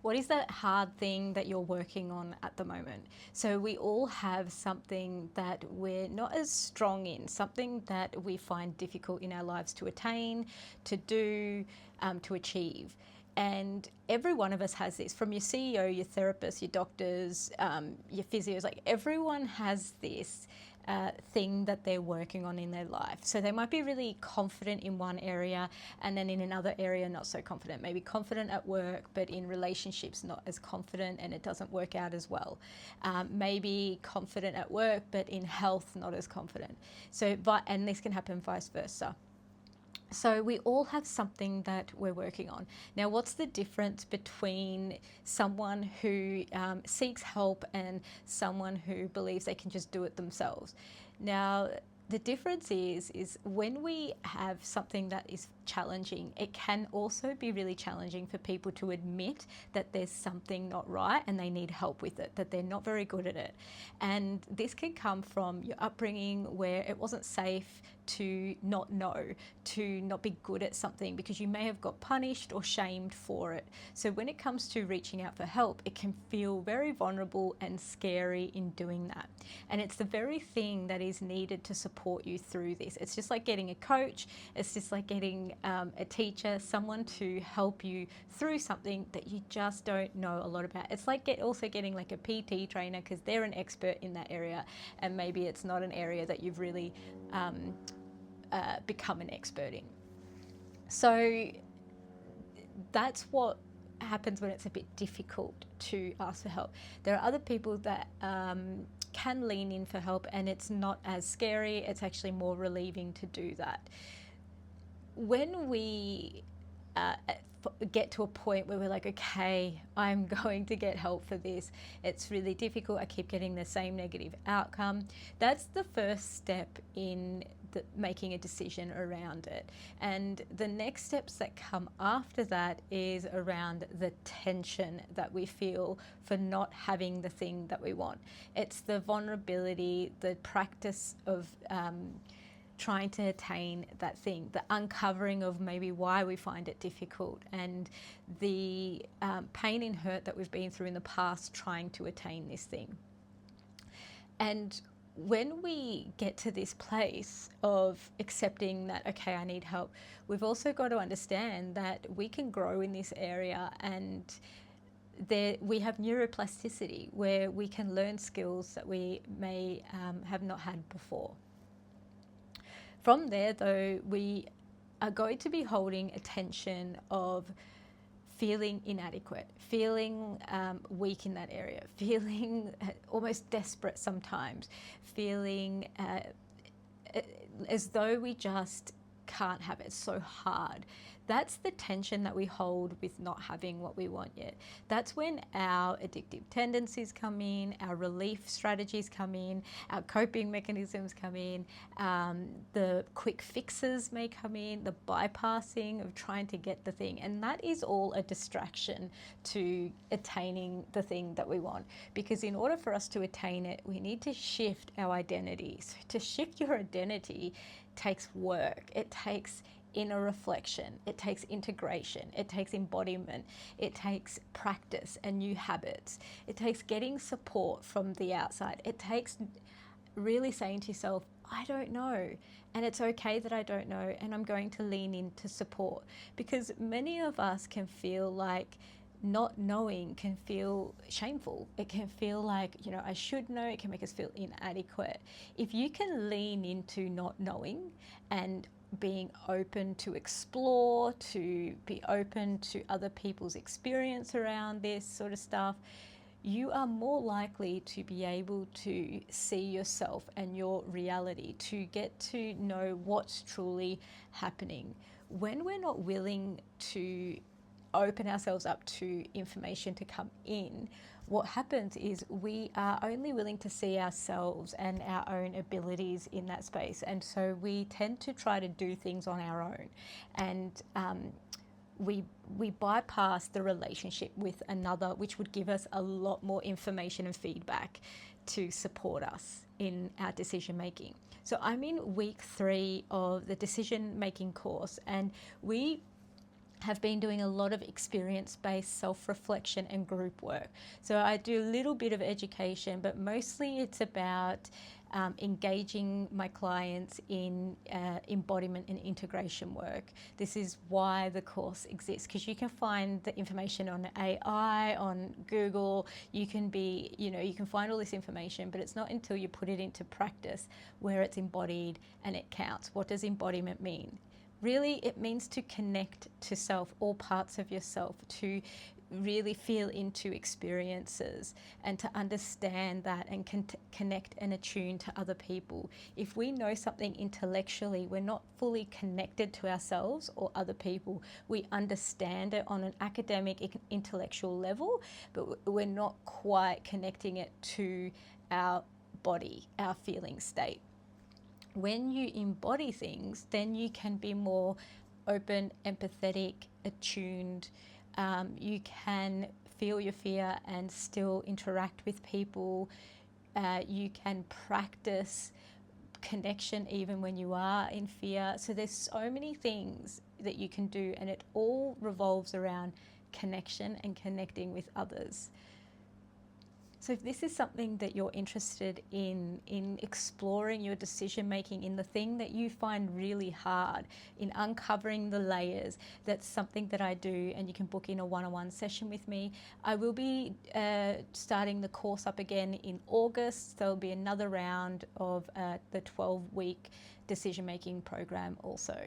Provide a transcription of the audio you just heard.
What is that hard thing that you're working on at the moment? So we all have something that we're not as strong in, something that we find difficult in our lives to attain, to do, to achieve. And every one of us has this, from your CEO, your therapist, your doctors, your physios, like everyone has this thing that they're working on in their life. So they might be really confident in one area and then in another area not so confident. Maybe confident at work, but in relationships not as confident and it doesn't work out as well. Maybe confident at work, but in health not as confident. So, and this can happen vice versa. So we all have something that we're working on. Now, what's the difference between someone who seeks help and someone who believes they can just do it themselves? Now, the difference is when we have something that is challenging, it can also be really challenging for people to admit that there's something not right and they need help with it, that they're not very good at it. And this can come from your upbringing where it wasn't safe to not know, to not be good at something because you may have got punished or shamed for it. So when it comes to reaching out for help, it can feel very vulnerable and scary in doing that. And it's the very thing that is needed to support you through this. It's just like getting a coach, it's just like getting a teacher, someone to help you through something that you just don't know a lot about. It's like also getting like a PT trainer because they're an expert in that area and maybe it's not an area that you've really become an expert in. So that's what happens when it's a bit difficult to ask for help. There are other people that can lean in for help and it's not as scary, it's actually more relieving to do that. When we get to a point where we're like, okay, I'm going to get help for this, it's really difficult, I keep getting the same negative outcome, that's the first step in making a decision around it. And the next steps that come after that is around the tension that we feel for not having the thing that we want. It's the vulnerability, the practice of trying to attain that thing, the uncovering of maybe why we find it difficult and the pain and hurt that we've been through in the past trying to attain this thing. And when we get to this place of accepting that, okay, I need help, we've also got to understand that we can grow in this area and we have neuroplasticity where we can learn skills that we may have not had before. From there, though, we are going to be holding a tension of feeling inadequate, feeling weak in that area, feeling almost desperate sometimes, feeling as though we just can't have it, it's so hard. That's the tension that we hold with not having what we want yet. That's when our addictive tendencies come in, our relief strategies come in, our coping mechanisms come in, the quick fixes may come in, the bypassing of trying to get the thing. And that is all a distraction to attaining the thing that we want. Because in order for us to attain it, we need to shift our identity. So to shift your identity takes work. It takes inner reflection, it takes integration, it takes embodiment, it takes practice and new habits, it takes getting support from the outside, it takes really saying to yourself, I don't know, and it's okay that I don't know, and I'm going to lean into support. Because many of us can feel like not knowing can feel shameful. It can feel like, I should know. It can make us feel inadequate. If you can lean into not knowing and being open to explore, to be open to other people's experience around this sort of stuff, you are more likely to be able to see yourself and your reality, to get to know what's truly happening. When we're not willing to open ourselves up to information to come in, what happens is we are only willing to see ourselves and our own abilities in that space. And so we tend to try to do things on our own. And we bypass the relationship with another, which would give us a lot more information and feedback to support us in our decision making. So I'm in week 3 of the decision making course, and we have been doing a lot of experience-based self-reflection and group work. So I do a little bit of education, but mostly it's about engaging my clients in embodiment and integration work. This is why the course exists, because you can find the information on AI, on Google. You can you can find all this information, but it's not until you put it into practice where it's embodied and it counts. What does embodiment mean? Really, it means to connect to self, all parts of yourself, to really feel into experiences and to understand that and connect and attune to other people. If we know something intellectually, we're not fully connected to ourselves or other people. We understand it on an academic, intellectual level, but we're not quite connecting it to our body, our feeling state. When you embody things, then you can be more open, empathetic, attuned. You can feel your fear and still interact with people. You can practice connection even when you are in fear. So there's so many things that you can do, and it all revolves around connection and connecting with others. So if this is something that you're interested in exploring your decision making, in the thing that you find really hard, in uncovering the layers, that's something that I do, and you can book in a one-on-one session with me. I will be starting the course up again in August. There'll be another round of the 12-week decision making program also.